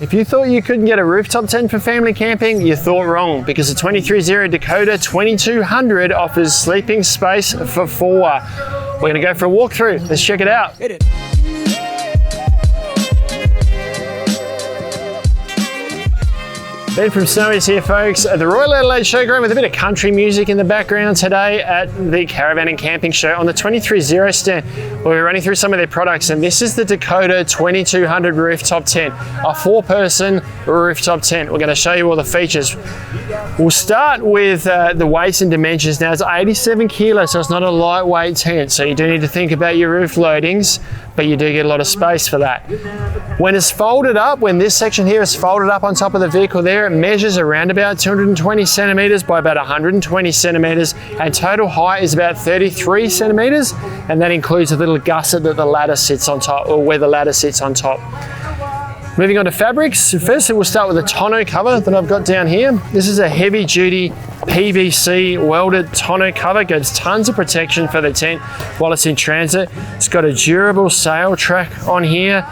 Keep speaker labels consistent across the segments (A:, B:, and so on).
A: If you thought you couldn't get a rooftop tent for family camping, you thought wrong, because the 23-0 Dakota 2200 offers sleeping space for 4. We're gonna go for a walkthrough. Let's check it out.
B: Hit it.
A: Ben from Snowy's here, folks, at the Royal Adelaide Showground with a bit of country music in the background today at the Caravan and Camping Show on the 23-0 stand. We're running through some of their products, and this is the Dakota 2200 rooftop tent, a 4-person rooftop tent. We're going to show you all the features. We'll start with the weights and dimensions. Now, it's 87 kilos, so it's not a lightweight tent, so you do need to think about your roof loadings, but you do get a lot of space for that. When it's folded up, when this section here is folded up on top of the vehicle there, it measures around about 220 centimeters by about 120 centimeters, and total height is about 33 centimeters, and that includes a little gusset that the ladder sits on top, or where the ladder sits on top. Moving on to fabrics, firstly we'll start with the tonneau cover that I've got down here. This is a heavy duty PVC welded tonneau cover, gives tons of protection for the tent while it's in transit. It's got a durable sail track on here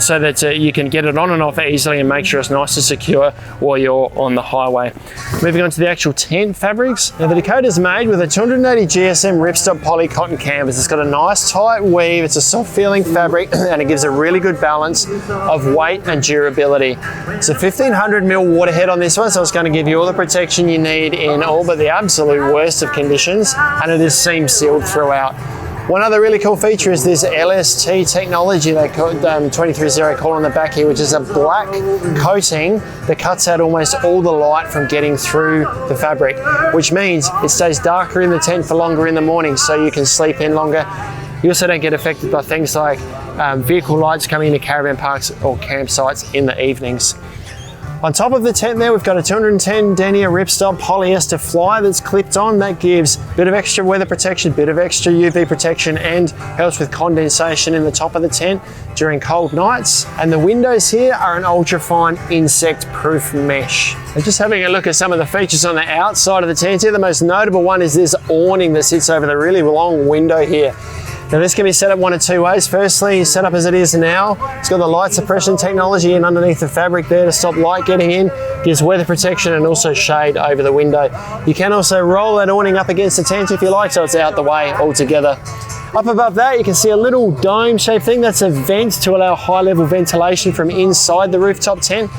A: so that you can get it on and off easily and make sure it's nice and secure while you're on the highway. Moving on to the actual tent fabrics. Now the Dakota is made with a 280 GSM ripstop polycotton canvas. It's got a nice tight weave, it's a soft feeling fabric, and it gives a really good balance of weight and durability. It's a 1500mm waterhead on this one, so it's going to give you all the protection you need in all but the absolute worst of conditions, and it is seam sealed throughout. One other really cool feature is this LST technology they call 23-0 call on the back here, which is a black coating that cuts out almost all the light from getting through the fabric, which means it stays darker in the tent for longer in the morning, so you can sleep in longer. You also don't get affected by things like vehicle lights coming into caravan parks or campsites in the evenings. On top of the tent there, we've got a 210 denier ripstop polyester fly that's clipped on. That gives a bit of extra weather protection, bit of extra UV protection, and helps with condensation in the top of the tent during cold nights. And the windows here are an ultra-fine insect-proof mesh. And just having a look at some of the features on the outside of the tent here, the most notable one is this awning that sits over the really long window here. Now this can be set up one of two ways. Firstly, set up as it is now. It's got the light suppression technology in underneath the fabric there to stop light getting in, gives weather protection and also shade over the window. You can also roll that awning up against the tent if you like, so it's out the way altogether. Up above that, you can see a little dome-shaped thing. That's a vent to allow high-level ventilation from inside the rooftop tent.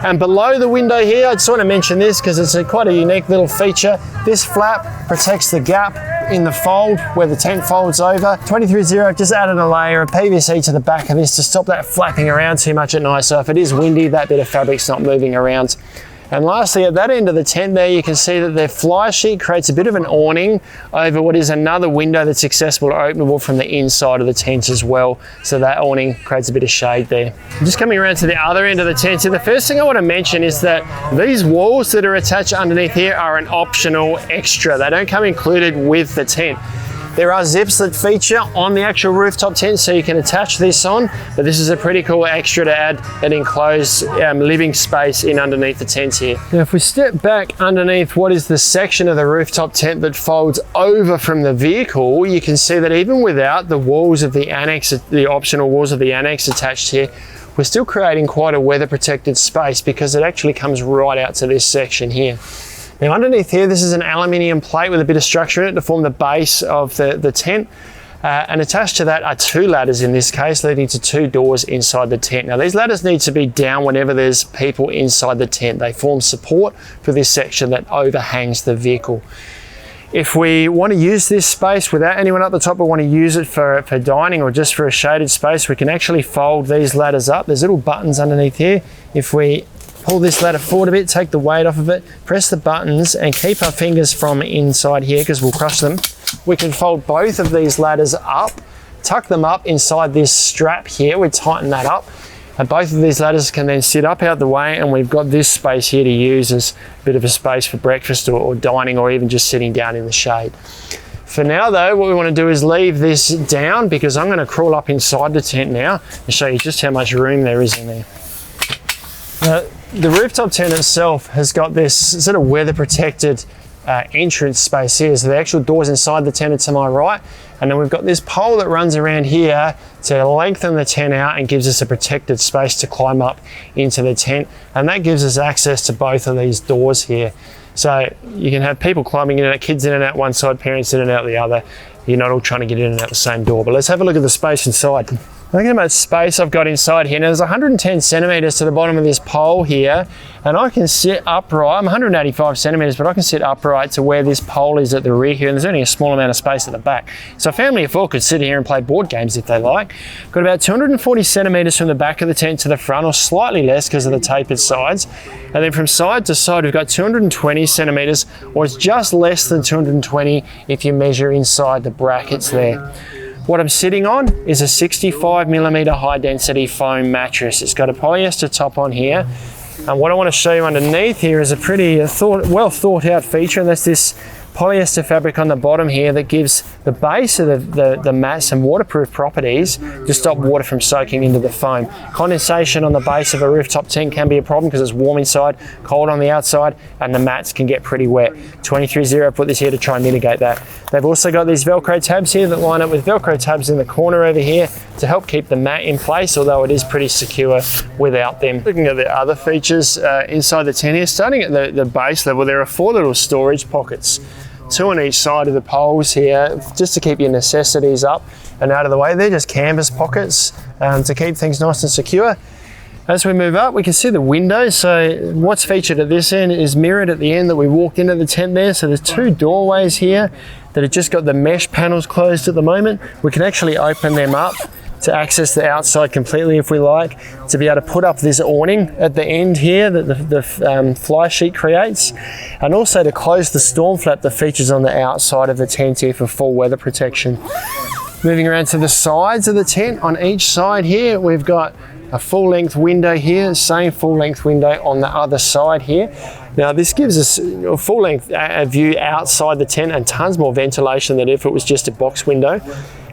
A: And below the window here, I just want to mention this because it's quite a unique little feature. This flap protects the gap in the fold where the tent folds over. 23-0 just added a layer of PVC to the back of this to stop that flapping around too much at night. So if it is windy, that bit of fabric's not moving around. And lastly, at that end of the tent there, you can see that the fly sheet creates a bit of an awning over what is another window that's accessible or openable from the inside of the tent as well. So that awning creates a bit of shade there. Just coming around to the other end of the tent, so the first thing I want to mention is that these walls that are attached underneath here are an optional extra. They don't come included with the tent. There are zips that feature on the actual rooftop tent, so you can attach this on, but this is a pretty cool extra to add an enclosed living space in underneath the tent here. Now if we step back underneath what is the section of the rooftop tent that folds over from the vehicle, you can see that even without the walls of the annex, the optional walls of the annex attached here, we're still creating quite a weather protected space because it actually comes right out to this section here. Now underneath here, this is an aluminium plate with a bit of structure in it to form the base of the tent. And attached to that are 2 ladders in this case, leading to 2 doors inside the tent. Now these ladders need to be down whenever there's people inside the tent. They form support for this section that overhangs the vehicle. If we want to use this space without anyone up the top, but want to use it for dining or just for a shaded space, we can actually fold these ladders up. There's little buttons underneath here. If we pull this ladder forward a bit, take the weight off of it, press the buttons and keep our fingers from inside here because we'll crush them. We can fold both of these ladders up, tuck them up inside this strap here. We tighten that up and both of these ladders can then sit up out the way, and we've got this space here to use as a bit of a space for breakfast or dining or even just sitting down in the shade. For now though, what we want to do is leave this down because I'm going to crawl up inside the tent now and show you just how much room there is in there. The rooftop tent itself has got this sort of weather protected entrance space here. So the actual doors inside the tent are to my right, and then we've got this pole that runs around here to lengthen the tent out and gives us a protected space to climb up into the tent, and that gives us access to both of these doors here. So you can have people climbing in and out, kids in and out one side, parents in and out the other. You're not all trying to get in and out the same door. But let's have a look at the space inside. Look at how much space I've got inside here. Now there's 110 centimeters to the bottom of this pole here, and I can sit upright. I'm 185 centimeters, but I can sit upright to where this pole is at the rear here, and there's only a small amount of space at the back. So a family of four could sit here and play board games if they like. Got about 240 centimeters from the back of the tent to the front, or slightly less because of the tapered sides. And then from side to side, we've got 220 centimeters, or it's just less than 220 if you measure inside the brackets there. What I'm sitting on is a 65 millimeter high density foam mattress. It's got a polyester top on here. And what I want to show you underneath here is a pretty well thought out feature, and that's this polyester fabric on the bottom here that gives the base of the mat some waterproof properties to stop water from soaking into the foam. Condensation on the base of a rooftop tent can be a problem because it's warm inside, cold on the outside, and the mats can get pretty wet. 23-0 put this here to try and mitigate that. They've also got these Velcro tabs here that line up with Velcro tabs in the corner over here to help keep the mat in place, although it is pretty secure without them. Looking at the other features inside the tent here, starting at the base level, there are 4 little storage pockets, 2 on each side of the poles here, just to keep your necessities up and out of the way. They're just canvas pockets to keep things nice and secure. As we move up, we can see the windows. So what's featured at this end is mirrored at the end that we walked into the tent there. So there's 2 doorways here that have just got the mesh panels closed at the moment. We can actually open them up to access the outside completely if we like, to be able to put up this awning at the end here that the fly sheet creates, and also to close the storm flap that features on the outside of the tent here for full weather protection. Moving around to the sides of the tent, on each side here we've got a full-length window here, same full-length window on the other side here. Now this gives us a full-length view outside the tent and tons more ventilation than if it was just a box window.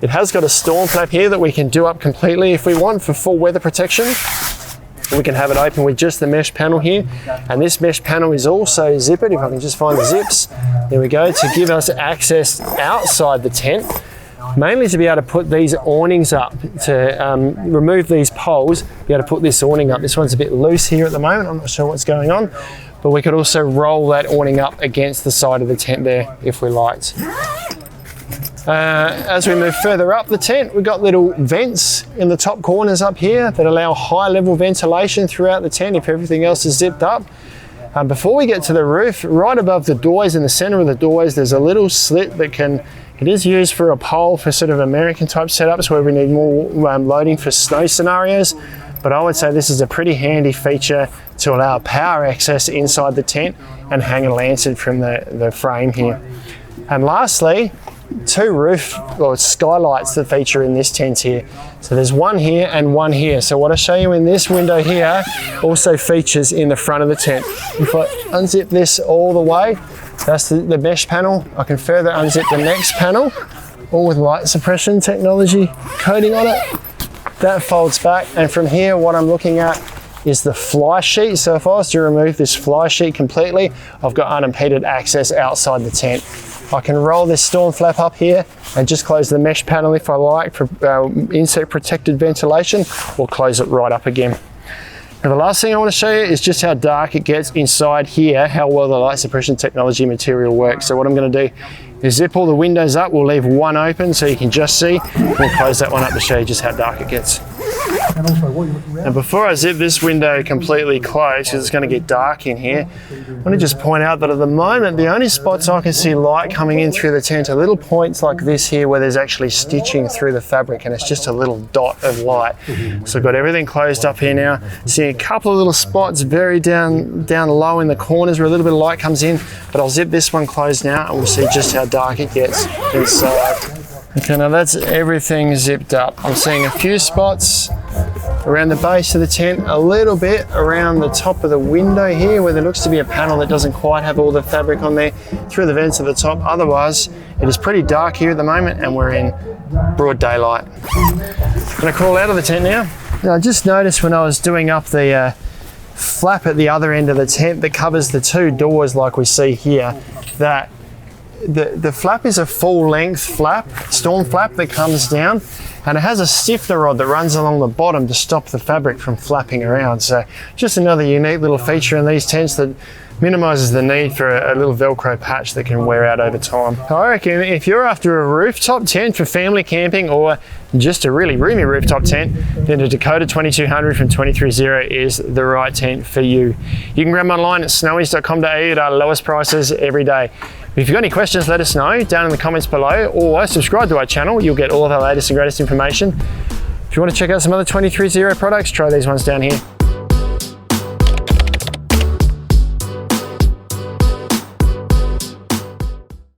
A: It has got a storm flap here that we can do up completely if we want for full weather protection. We can have it open with just the mesh panel here, and this mesh panel is also zippered. If I can just find the zips, there we go, to give us access outside the tent, mainly to be able to put these awnings up, to remove these poles, be able to put this awning up. This one's a bit loose here at the moment, I'm not sure what's going on, but we could also roll that awning up against the side of the tent there if we liked. As we move further up the tent, we've got little vents in the top corners up here that allow high level ventilation throughout the tent if everything else is zipped up. Before we get to the roof, right above the doorways, in the center of the doorways, there's a little slit that it is used for a pole for sort of American type setups where we need more loading for snow scenarios. But I would say this is a pretty handy feature to allow power access inside the tent and hang a lantern from the frame here. And lastly, 2 roof or skylights that feature in this tent here. So there's one here and one here. So what I show you in this window here also features in the front of the tent. If I unzip this all the way, that's the mesh panel. I can further unzip the next panel, all with light suppression technology coating on it. That folds back, and from here what I'm looking at is the fly sheet. So if I was to remove this fly sheet completely, I've got unimpeded access outside the tent. I can roll this storm flap up here and just close the mesh panel if I like for insect protected ventilation, or close it right up again. Now the last thing I want to show you is just how dark it gets inside here, how well the light suppression technology material works. So what I'm going to do is zip all the windows up. We'll leave one open so you can just see. We'll close that one up to show you just how dark it gets. And also, what you're looking at. And before I zip this window completely closed, because it's going to get dark in here, I want to just point out that at the moment, the only spots I can see light coming in through the tent are little points like this here where there's actually stitching through the fabric, and it's just a little dot of light. So I've got everything closed up here now. See a couple of little spots very down low in the corners where a little bit of light comes in, but I'll zip this one closed now and we'll see just how dark it gets inside. Okay, now that's everything zipped up. I'm seeing a few spots around the base of the tent, a little bit around the top of the window here where there looks to be a panel that doesn't quite have all the fabric on there, through the vents at the top. Otherwise, it is pretty dark here at the moment and we're in broad daylight. I'm going to crawl out of the tent now. I just noticed when I was doing up the flap at the other end of the tent that covers the 2 doors like we see here, that the flap is a full length flap, storm flap that comes down, and it has a stiffener rod that runs along the bottom to stop the fabric from flapping around. So just another unique little feature in these tents that minimises the need for a little Velcro patch that can wear out over time. I reckon if you're after a rooftop tent for family camping or just a really roomy rooftop tent, then the Dakota 2200 from 230 is the right tent for you. You can grab them online at snowies.com.au at our lowest prices every day. If you've got any questions, let us know down in the comments below, or subscribe to our channel. You'll get all of our latest and greatest information. If you want to check out some other 230 products, try these ones down here.